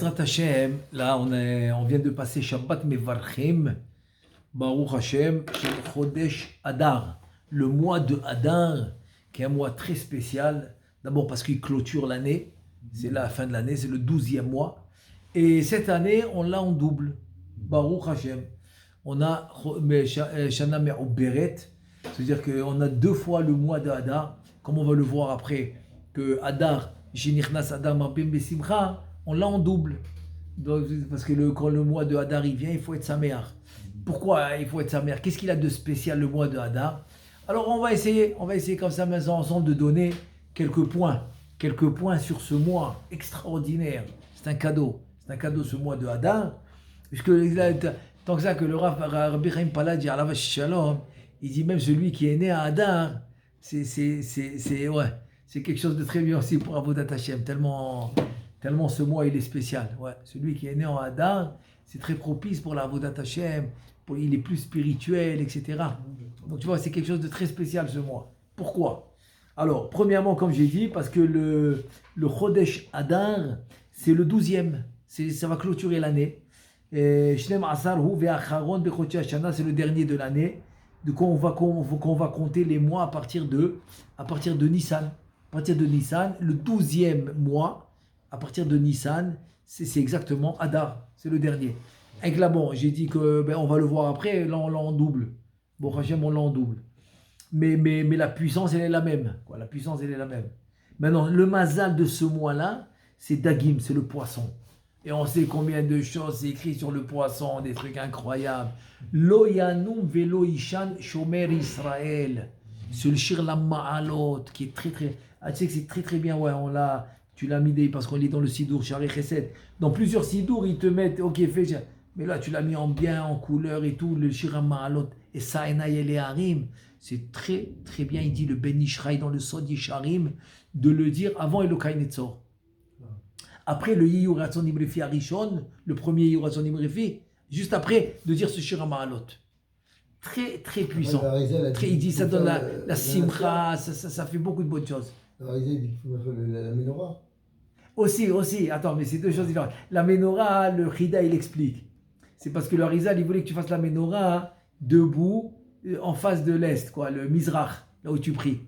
Bezrat Hashem, là on vient de passer Shabbat Mevarchim, Baruch Hashem, Shel Chodesh Adar, le mois de Adar, qui est un mois très spécial, d'abord parce qu'il clôture l'année, c'est la fin de l'année, c'est le 12e mois, et cette année on l'a en double, Baruch Hashem. On a Shana Me'uberet, c'est-à-dire qu'on a deux fois le mois de Adar, comme on va le voir après, que Adar, Shenichnas Adam Abim Besimcha, on l'a en double. Donc, parce que quand le mois de Hadar il vient, il faut être sa mère. Pourquoi il faut être sa mère? Qu'est-ce qu'il a de spécial le mois de Hadar? Alors on va essayer comme ça maintenant ensemble de donner quelques points sur ce mois extraordinaire. C'est un cadeau ce mois de Hadar. Puisque tant que ça que le Rabbi Chaim Palad dit Alav Shalom, il dit même celui qui est né à Hadar, c'est quelque chose de très bien aussi pour Avodat Hashem, tellement ce mois il est spécial. Ouais. Celui qui est né en Hadar, c'est très propice pour la Avodat Hashem, il est plus spirituel, etc. Donc tu vois, c'est quelque chose de très spécial ce mois. Pourquoi? Alors, premièrement, comme j'ai dit, parce que le Chodesh Hadar, c'est le 12e, ça va clôturer l'année. Shnem Asar Hu Ve'acharon Bechodesh Hashana, c'est le dernier de l'année. De quoi on va compter les mois à partir de Nissan. À partir de Nissan, le 12e mois, à partir de Nissan, c'est exactement Hadar, c'est le dernier. Avec là, bon, j'ai dit que on va le voir après, là on l'a en double. Bon, Hachem, on l'a en double. Mais la puissance, elle est la même. Quoi, la puissance, elle est la même. Maintenant, le mazal de ce mois-là, c'est Dagim, c'est le poisson. Et on sait combien de choses c'est écrit sur le poisson, des trucs incroyables. Lo yanum velo ishan shomer Israël. C'est le Shir la Ma'alot, qui est très très... Ah, tu sais que c'est très très bien, ouais, tu l'as mis parce qu'on lit dans le Sidour, Shari Chesed. Dans plusieurs Sidours, ils te mettent, ok, fais, mais là tu l'as mis en bien, en couleur et tout, le Shir la Ma'alot, et Saena Yele Harim. C'est très très bien, il dit le Ben Ishraï dans le Sod Yisharim, de le dire avant Elokai Netzor. Après le Yiyur Ratzon Imrefi Arishon, le premier Yiyur Ratzon Imrefi, juste après de dire ce Shir Ma'alot. Très très puissant. Il dit ça donne la simcha, ça fait beaucoup de bonnes choses. La Risa, il dit qu'il faut faire la menorah. Aussi, attends, mais c'est deux choses différentes. La menorah, le Chida, il explique. C'est parce que le Harizal, il voulait que tu fasses la menorah debout, en face de l'Est, quoi, le Mizrach, là où tu pries.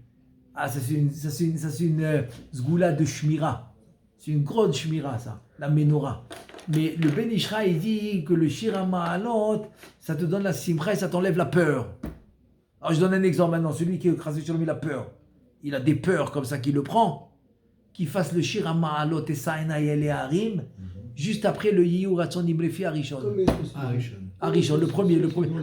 Ah, ça c'est une zgoula de Shmira. C'est une grande Shmira, ça, la menorah. Mais le Ben Ishra, il dit que le Shir Ma'alot, ça te donne la simcha et ça t'enlève la peur. Alors je donne un exemple maintenant, celui qui est écrasé sur lui, il a peur. Il a des peurs comme ça qu'il le prend. Qu'il fasse le Shir Ma'alot et Saena Yele Harim, juste après le Yiyur Ratzon Imrefi Arishon. Arishon, le premier.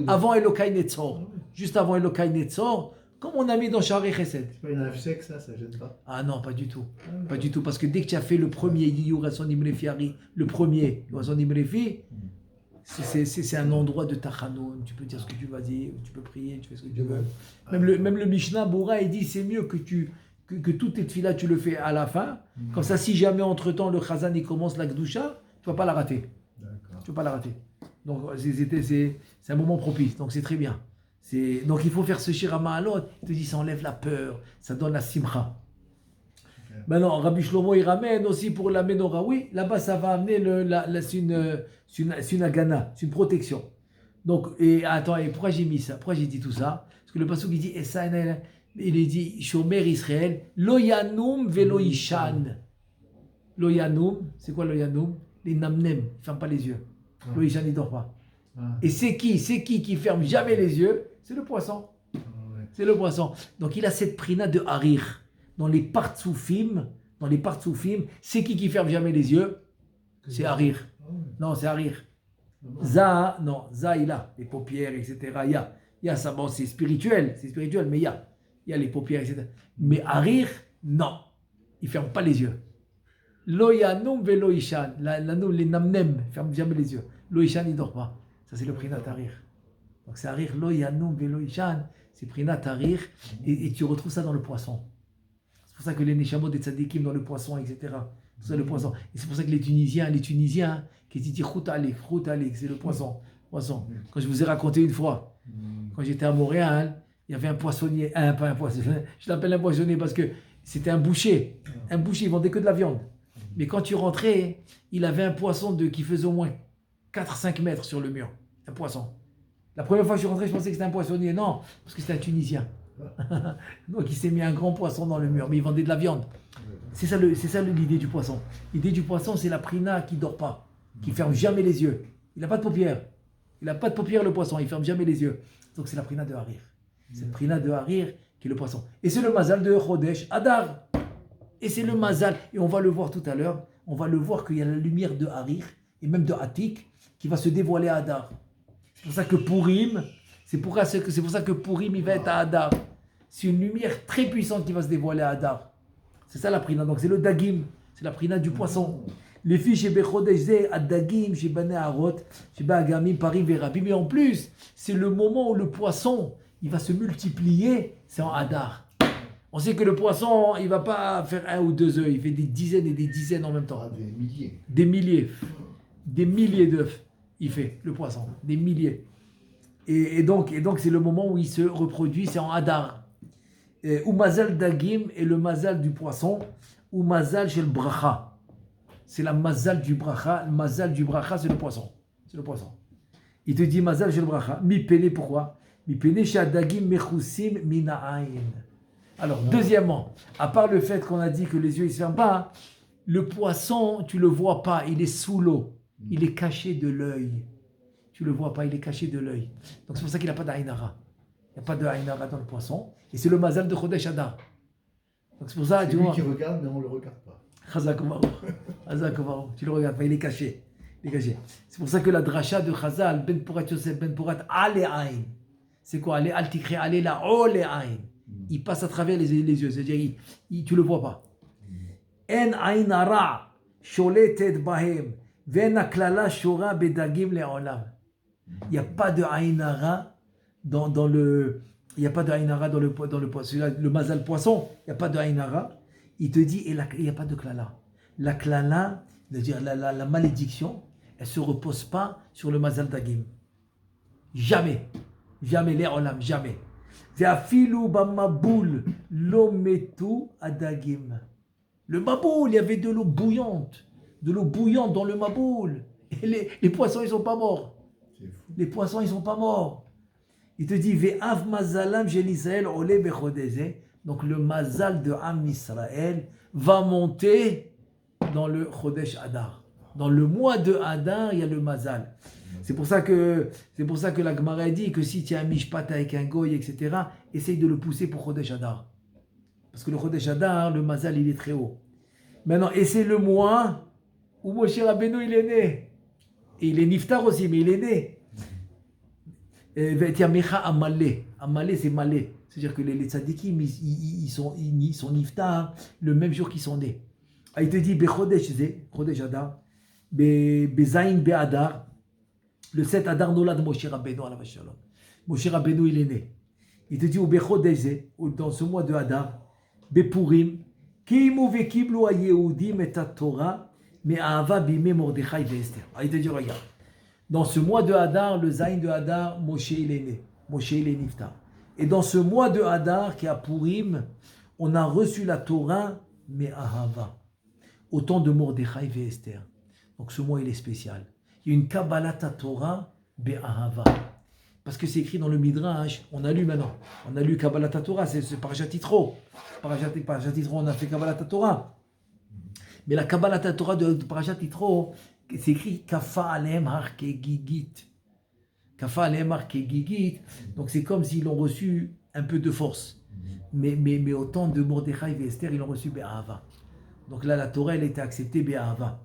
Avant Elokai Netzor. Juste avant Elokai Netzor, comme on a mis dans Shari Chesed. C'est pas une rêve sec, ça gêne pas? Ah non, pas du tout. Pas du tout, parce que dès que tu as fait le premier Yiyur Ratzon Imrefi Ari, le premier Ratzon Imrefi, c'est un endroit de Tachanoun. Tu peux dire ce que tu vas dire, tu peux prier, tu fais ce que tu veux. Même le Mishnah Bora, il dit c'est mieux que toutes tes tefillah, tu le fais à la fin. Comme ça, si jamais entre-temps le Chazan il commence la Gdusha, tu ne vas pas la rater. D'accord. Tu ne vas pas la rater. Donc c'est un moment propice, donc c'est très bien. Donc il faut faire ce Shir Ma'alot, il te dit ça enlève la peur, ça donne la simcha. Maintenant, Rabbi Shlomo il ramène aussi pour la menorah. Oui, là-bas ça va amener c'est une agana, c'est une protection. Donc, et pourquoi j'ai mis ça? Pourquoi j'ai dit tout ça? Parce que le pasuk il dit il dit Shomer Israël, lo yanum velo ishan. Lo yanum, c'est quoi lo yanum? Les namnem, ne ferment pas les yeux. Lo ishan, il ne dort pas. Et c'est qui ferme jamais les yeux? C'est le poisson. C'est le poisson. Donc il a cette prina de harir. Dans les partsoufim, c'est qui ferme jamais les yeux? C'est harir. Non, c'est harir. Za, il a les paupières, etc. Il y a ça, bon, c'est spirituel, mais il y a les paupières, etc. Mais harir, non, il ferme pas les yeux. Lo yanum velo ishan, les namnem, il ferme jamais les yeux. Lo ishan, il dort pas. Ça, c'est le prinat harir. Donc c'est harir, lo yanum velo ishan, c'est prinat harir, et tu retrouves ça dans le poisson. C'est pour ça que les neshamot des tzadikim dans le poisson, etc. C'est ça le poisson. Et c'est pour ça que les Tunisiens, qui disent khout alik, c'est le poisson. Quand je vous ai raconté une fois, quand j'étais à Montréal, il y avait un poissonnier, pas un poissonnier, je l'appelle un poissonnier parce que c'était un boucher. Un boucher, il vendait que de la viande. Mais quand tu rentrais, il avait un poisson qui faisait au moins 4-5 mètres sur le mur. Un poisson. La première fois que je suis rentré, je pensais que c'était un poissonnier. Non, parce que c'était un Tunisien. Donc il s'est mis un grand poisson dans le mur, mais il vendait de la viande. C'est ça l'idée du poisson. L'idée du poisson, c'est la prina qui ne dort pas, qui ne ferme jamais les yeux. Il n'a pas de paupières. Il n'a pas de paupières, le poisson, il ne ferme jamais les yeux. Donc c'est la prina de Harir. C'est la prina de Harir qui est le poisson. Et c'est le mazal de Chodesh Adar. Et c'est le mazal. Et on va le voir tout à l'heure. On va le voir qu'il y a la lumière de Harir et même de Hatik qui va se dévoiler à Adar. C'est pour ça que Purim, c'est pour ça que Purim, il va être à Adar. C'est une lumière très puissante qui va se dévoiler à Adar. C'est ça la prina. Donc c'est le dagim. C'est la prina du poisson. Les filles chez Bechodesh, à dagim, chez Bané Harot, chez Bagamim, Paris, Vérabi. Mais en plus, c'est le moment où le poisson, il va se multiplier. C'est en Adar. On sait que le poisson, il ne va pas faire 1 ou 2 œufs. Il fait des dizaines et des dizaines en même temps. Des milliers. Des milliers. Des milliers d'œufs. Il fait, le poisson. Des milliers. Et donc c'est le moment où il se reproduit. C'est en Adar. Ou mazal dagim et le mazal du poisson. Ou mazal chez le bracha. C'est la mazal du bracha. Le mazal du bracha, c'est le poisson. C'est le poisson. Il te dit mazal chez le bracha. Mi pene, pourquoi? Mi pene chez dagim mechusim mina'ain. Alors, deuxièmement, à part le fait qu'on a dit que les yeux ne se ferment pas, le poisson, tu ne le vois pas, il est sous l'eau. Il est caché de l'œil. Tu ne le vois pas, il est caché de l'œil. Donc c'est pour ça qu'il n'a pas d'Aïnara. Il n'y a pas de Aïnara dans le poisson. Et c'est le mazal de Chodesh Adar. Donc c'est pour ça, C'est tu lui vois. qui regarde, mais on ne le regarde pas. Chazak Omarou. Tu le regardes pas, il est caché. Il est caché. C'est pour ça que la dracha de Chazal, Ben Porat Yosef, Ben Porat Ale Aïn. C'est quoi? Ale Al Tikre, Ale la Ole Aïn. Il passe à travers les yeux. C'est-à-dire, tu ne le vois pas. En Aïnara, Sholetet Bahem, Ven Aklala Shora Bedagim Le'olam. Il n'y a pas de Aïnara dans le. Il n'y a pas de Aïnara dans le poisson. Le mazal poisson, il n'y a pas de Aïnara. Il te dit, il n'y a pas de klala. La klala, c'est-à-dire la malédiction, elle ne se repose pas sur le mazal dagim. Jamais. Jamais, les olam, jamais. Ve'afilu bamaboul lo metu adagim. Le maboul, il y avait de l'eau bouillante. De l'eau bouillante dans le maboul. Et les poissons, ils ne sont pas morts. Les poissons, ils ne sont pas morts. Il te dit, Ve'av mazalam gel Israël ole bechodeze. Donc le mazal de Am Israël va monter dans le Chodesh Adar. Dans le mois de Adar, il y a le mazal. C'est pour ça que la Gemara dit que si tu as un mishpat avec un goy, etc., essaye de le pousser pour Chodesh Adar. Parce que le Chodesh Adar, le mazal, il est très haut. Maintenant, et c'est le mois où Moshe Rabbeinu, il est né. Et il est niftar aussi, mais il est né. Amalé, c'est malé. C'est-à-dire que les tzadikim, ils sont niftar le même jour qu'ils sont nés. Il te dit, Chodesh Adar, Bezaïn Be'adar, le 7 Adar Nolad Moshe Rabbeinu alav shalom. Moshe Rabbeinu, il est né. Il te dit, dans ce mois de Adar, Bepurim, Kimu vekiblu hayehudim et Torah, me'ahava bimei Mordechai ve'Esther. Il te dit, regarde, dans ce mois de Adar, le Zaïn de Adar, Moshe, il est né. Moshe, il est niftar. Et dans ce mois de Hadar, qui est à Purim, on a reçu la Torah, mais Ahava, au temps de Mordechai et Esther. Donc ce mois, il est spécial. Il y a une Kabbalat Torah, Be'ahava. Parce que c'est écrit dans le Midrash, on a lu maintenant. On a lu Kabbalat Torah, c'est Parashat Yitro. Parashat Yitro, on a fait Kabbalat Torah. Mais la Kabbalat Torah de Parashat Yitro, c'est écrit Kafa Aleem Har Kegigit. Kafa Aleem Kegigit. Donc c'est comme s'ils ont reçu un peu de force. Mais au temps de Mordechai et Esther, ils l'ont reçu Be'ahava. Donc là, la Torah, elle était acceptée Be'ahava.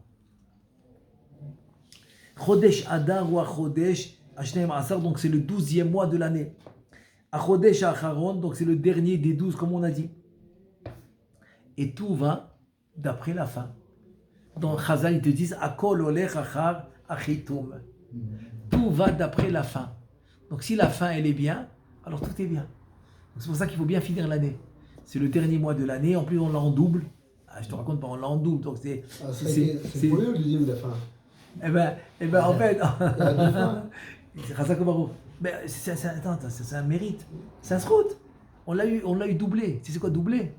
Chodesh Adar ou Chodesh Ashneim Asar, donc c'est le 12e mois de l'année. Chodesh Acharon, donc c'est le dernier des 12, comme on a dit. Et tout va d'après la fin. Dans Chazal, ils te disent Akol olech achar achitum. Tout va d'après la fin. Donc si la fin, elle est bien, alors tout est bien. Donc, c'est pour ça qu'il faut bien finir l'année. C'est le dernier mois de l'année. En plus, on l'a en double. Je te raconte pas, on l'a en double. Donc c'est pour eux le deuxième de la fin. Eh ben, en fait, c'est Chazak Omarou. Mais c'est un mérite. C'est un srout. On l'a eu doublé. Tu sais quoi doublé?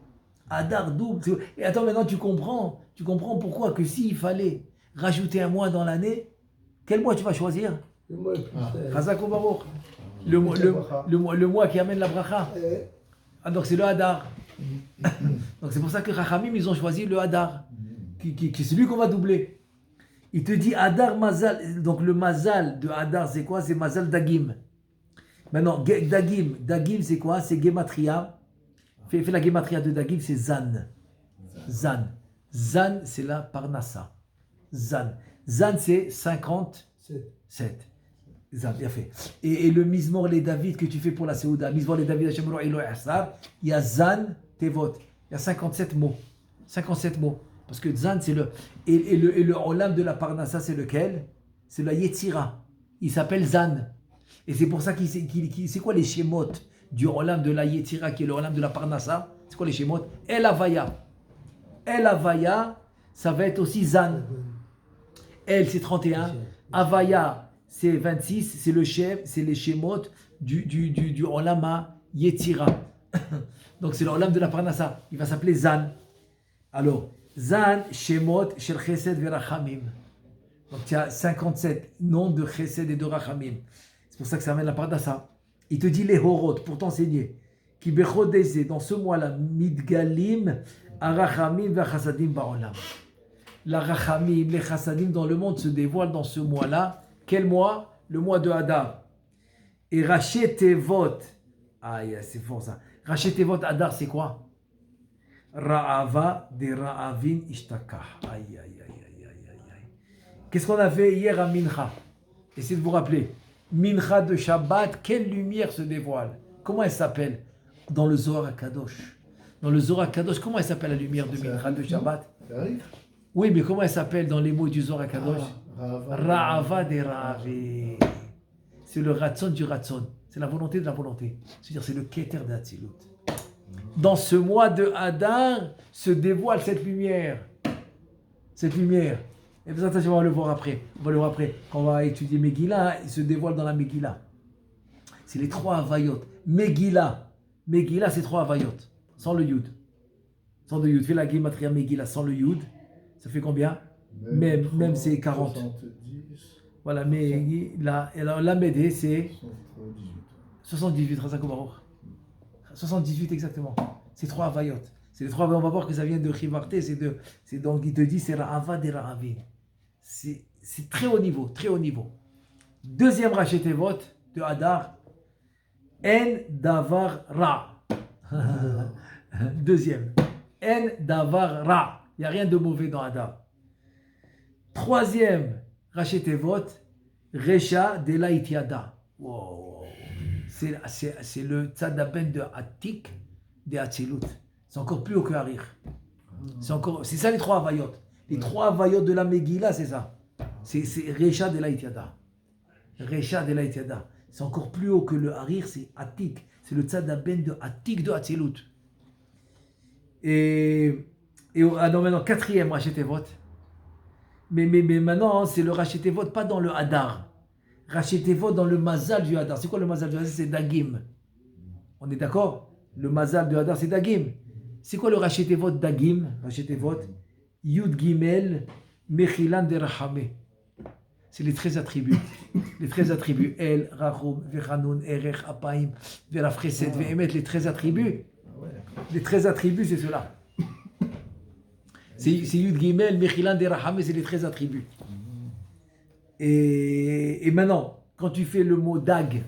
Adar double. Et attends, maintenant tu comprends pourquoi que s'il fallait rajouter un mois dans l'année, quel mois tu vas choisir? Le mois le plus. Chazak ou Baruch. Le mois qui amène la bracha. Ah, donc c'est le Hadar. Donc c'est pour ça que Rachamim, ils ont choisi le Hadar, qui c'est celui qu'on va doubler. Il te dit Hadar Mazal. Donc le Mazal de Hadar, c'est quoi? C'est Mazal Dagim. Maintenant, Dagim c'est quoi? C'est Gematria. Fais la Gematria de Dagim, c'est Zan. Zan, c'est la Parnassa. Zan, c'est 57. Zan, bien fait. Et le Mizmor les David que tu fais pour la Seouda, Mizmor les David, il y a Zan, Tevot. Il y a 57 mots. 57 mots. Parce que Zan, c'est le. Et le Olam de la Parnassa, c'est lequel? C'est la Yetzira. Il s'appelle Zan. Et c'est pour ça c'est quoi les Shemot du Olam de la Yetzira, qui est le Olam de la Parnassa? C'est quoi les Shemot? El Havaya. El Havaya, ça va être aussi Zan. El, c'est 31. Havaya, c'est 26, c'est le chef, c'est les Shemot du Olama Yetzira. Donc c'est le Olam de la Parnassa. Il va s'appeler Zan. Alors, Zan, Shemot, Shel Chesed Verachamim. Donc il y a 57 noms de Chesed et de Rachamim. C'est pour ça que ça amène la Parnassa. Il te dit les Horot pour t'enseigner. Qui bechodeze, dans ce mois-là, Midgalim, Arachamim, Vachasadim, Baolam. La Rachamim, les Chassadim dans le monde se dévoilent dans ce mois-là. Quel mois? Le mois de Hadar. Et Raché Tevot. Aïe, c'est fort ça. Raché Tevot, Hadar, c'est quoi? Ra'ava de Ra'avin Ishtakah. Aïe, aïe, aïe, aïe, aïe, aïe. Qu'est-ce qu'on a fait hier à Mincha? Essayez de vous rappeler. Mincha de Shabbat, quelle lumière se dévoile? Comment elle s'appelle? Dans le Zohar HaKadosh. Dans le Zohar HaKadosh, comment elle s'appelle la lumière de Mincha de Shabbat? Oui, mais comment elle s'appelle dans les mots du Zohar HaKadosh? Ra'ava de Ra'avi. C'est le ratson du ratson. C'est la volonté de la volonté. C'est-à-dire, c'est le keter d'Atzilut. Dans ce mois de Hadar se dévoile cette lumière. Cette lumière. Et bien, attention, on va le voir après. Quand on va étudier Megillah, il se dévoile dans la Megillah. C'est les 3 Havayot. Megillah, c'est 3 Havayot. Sans le Yud. Sans le Yud. Fais la Gematria Megillah sans le Yud. Ça fait combien? Même c'est 40. 70. Voilà, mais la Médée, c'est 78. 78 exactement. C'est 3 Havayot. C'est les 3 Havayot. On va voir que ça vient de Chivarté. Donc il te dit c'est Ra'ava de Ra'avin. C'est très haut niveau, très haut niveau. Deuxième Raché Tevot de Hadar. En Davar Ra. Deuxième. En Davar Ra. Il n'y a rien de mauvais dans Hadar. Troisième, Raché Tevot, Recha de la Itiada. Wow. C'est le tzadaben de Atik de Atzilut. C'est encore plus haut que Harir. C'est ça les 3 Havayot. Les 3 Havayot de la Megillah, c'est ça. C'est Recha de la Itiada. Recha de la Itiada. C'est encore plus haut que le Harir, c'est Atik. C'est le tzadaben de Atik de Atzilut. Et maintenant, 4e Raché Tevot. Mais maintenant, c'est le Raché Tevot, pas dans le Hadar. Raché Tevot dans le Mazal du Hadar. C'est quoi le Mazal du Hadar? C'est Dagim. On est d'accord? Le Mazal du Hadar, c'est Dagim. C'est quoi le Raché Tevot Dagim? Raché Tevot Yud Gimel Mechilan de Rachamé. C'est les 13 attributs. Les 13 attributs. El, Rachum, Vechanun, Erech, Apaim, Verafreset, Vehemet. Les 13 attributs. Les 13 attributs, c'est cela. C'est Yud Gimel, Mechilan de Rachamé, c'est les 13 attributs. Et maintenant, quand tu fais le mot Dag,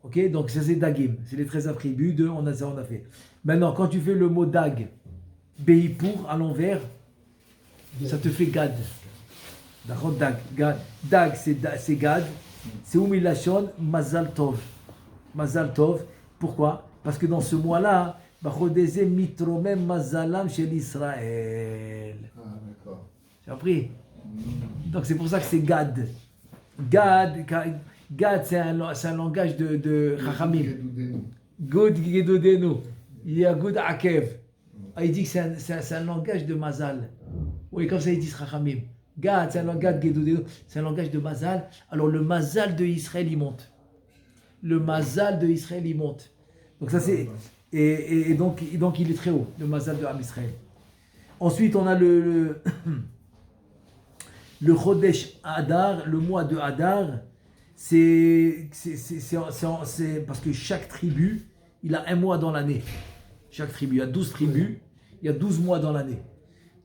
ok, donc ça c'est Dagim, c'est les 13 attributs de, on a fait. Maintenant, quand tu fais le mot Dag, Beipur à l'envers, ça te fait Gad. D'accord, Dag. Dag, c'est Gad, c'est Umilachon, Mazal Tov. Mazal Tov, pourquoi? Parce que dans ce mois-là, Bachodeze mitromem mazalam chez l'Israël. Ah, d'accord. Tu as compris? Donc c'est pour ça que c'est Gad. Gad, c'est un langage de Chachamim. Good Gedudenu. Il y a Good Akev. Il dit que c'est un langage de Mazal. Oui, comme ça ils disent Chachamim. Gad, c'est un langage de Gedudenu. C'est un langage de Mazal. Alors le Mazal de Israël, il monte. Le Mazal de Israël, il monte. Donc ça c'est... Et donc il est très haut, le Mazal de Am Israël. Ensuite, on a le Chodesh Adar, le mois de Adar. C'est parce que chaque tribu, il a un mois dans l'année. Chaque tribu, il y a 12 tribus, il y a 12 mois dans l'année.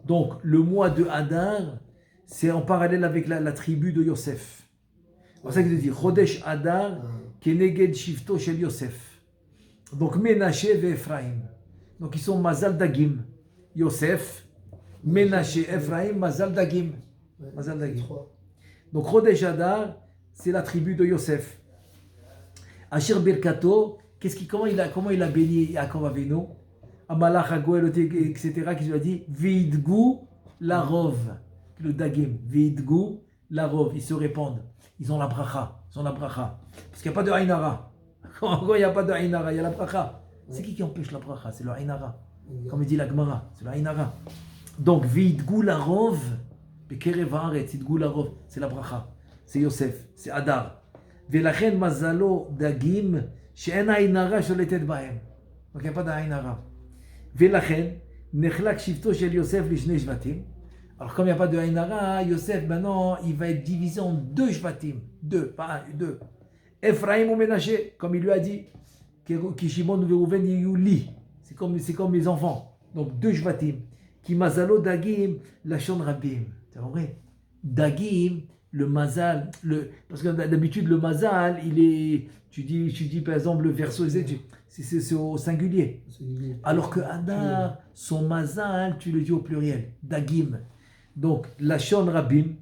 Donc, le mois de Adar, c'est en parallèle avec la tribu de Yosef. C'est pour ça qu'il dit Chodesh Adar, Keneged Shifto Shel Yosef. Donc, Menaché et Ephraim. Donc, ils sont Mazal Dagim. Yosef, Menaché, Ephraim, Mazal Dagim. Mazal Dagim. Donc, Chodesh Adar, c'est la tribu de Yosef. Asher Birkato, comment il a béni Yaakov Avinu, Amalach Hagoel, etc., qui lui a dit Vidgu Larov, le Dagim, Vidgu Larov, ils se répandent, ils ont la bracha, parce qu'il n'y a pas de Ainara. Quand il n'y a pas de Ainara, il y a la bracha. C'est qui empêche la bracha? C'est le Ainara. Comme il dit la Gemara, c'est le Ainara. Donc, Vidgu Larov, Bekerev Haaretz, Vidgu Larov, c'est la bracha. C'est Yosef, c'est Adar. Velachen mazalo dagim she'en ha'inara sholetet bahem. Donc il n'y a pas d'ha'inara. Velachen nechlak shivto shel Yosef lishne shvatim. Alors comme il n'y a pas de ha'inara, Yosef maintenant il va être divisé en 2 shvatim. 2, pas 1, 2. Ephraim ou Menaché, comme il lui a dit, Kishimon ou Reuven yuli. C'est comme les enfants. Donc 2 shvatim. Ki mazalo dagim lashon rabim. C'est vrai. Dagim. Le mazal, parce que d'habitude le mazal, il est, tu dis par exemple le verso, c'est au singulier. Alors que Adar, son mazal, tu le dis au pluriel, dagim. Donc lashon rabim,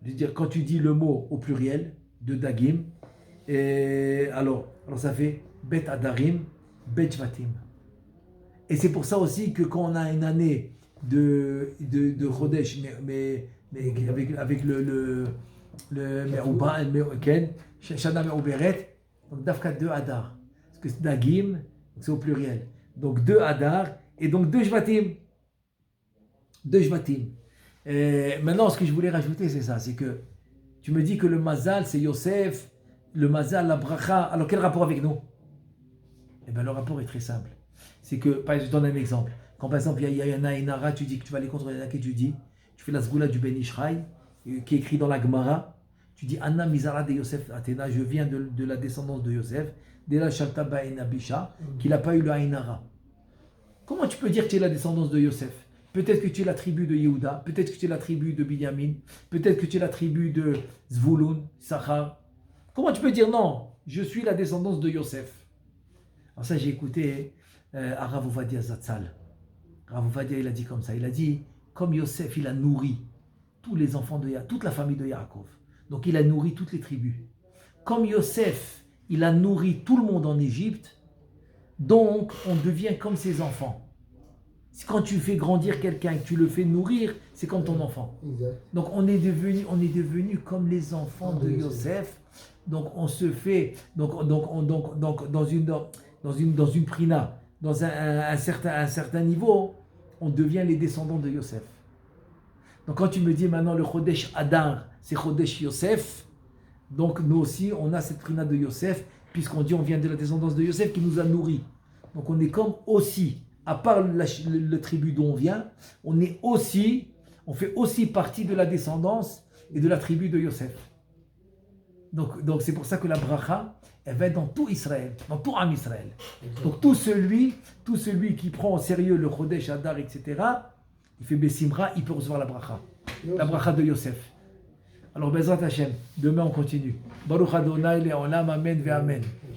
je veux dire quand tu dis le mot au pluriel de dagim, alors ça fait bet adarim, bet shvatim. Et c'est pour ça aussi que quand on a une année de Chodesh, mais avec le Me'uba, Shana Me'uberet, donc Dafka 2 Adar. Parce que c'est Dagim, c'est au pluriel. Donc 2 Adar, et donc 2 Shvatim. 2 Shvatim. Maintenant, ce que je voulais rajouter, c'est ça, c'est que tu me dis que le Mazal, c'est Yosef, le Mazal, la Bracha. Alors quel rapport avec nous? Eh bien, le rapport est très simple. C'est que, par exemple, je donne un exemple. Quand par exemple, il y a un Ainara, tu dis que tu vas aller contre les Naki, tu fais la Sgoula du Ben Ishraï, qui est écrit dans la Gemara. Tu dis Anna Mizara de Yosef Athéna, je viens de la descendance de Yosef, de la Shalta Ba'en Abisha, qu'il n'a pas eu le Ainara. Comment tu peux dire que tu es la descendance de Yosef? Peut-être que tu es la tribu de Yehuda, peut-être que tu es la tribu de Binyamin, peut-être que tu es la tribu de Zvulun, Sachar. Comment tu peux dire non, je suis la descendance de Yosef? Alors ça, j'ai écouté Arav Ovadia Zatzal. Arav Ovadia, il a dit comme ça, il a dit, comme Yosef, il a nourri tous les enfants de Yaakov, toute la famille de Yaakov. Donc il a nourri toutes les tribus. Comme Yosef, il a nourri tout le monde en Égypte, donc on devient comme ses enfants. Quand tu fais grandir quelqu'un, que tu le fais nourrir, c'est comme ton enfant. Exact. Donc on est devenu comme les enfants de Yosef. Donc on se fait dans une prina, dans un certain niveau, on devient les descendants de Yosef. Donc quand tu me dis maintenant le Chodesh Adar, c'est Chodesh Yosef, donc nous aussi on a cette prina de Yosef, puisqu'on dit on vient de la descendance de Yosef qui nous a nourris. Donc on est comme aussi, à part le tribu d'où on vient, on fait aussi partie de la descendance et de la tribu de Yosef. Donc c'est pour ça que la bracha, elle va être dans tout Israël, dans tout Am Israël. Donc tout celui qui prend au sérieux le Chodesh Adar, etc., il fait Bessimra, il peut recevoir la bracha de Yosef. Alors Bezrat Hashem, demain on continue. Baruch Adonai le'olam, amen ve amen.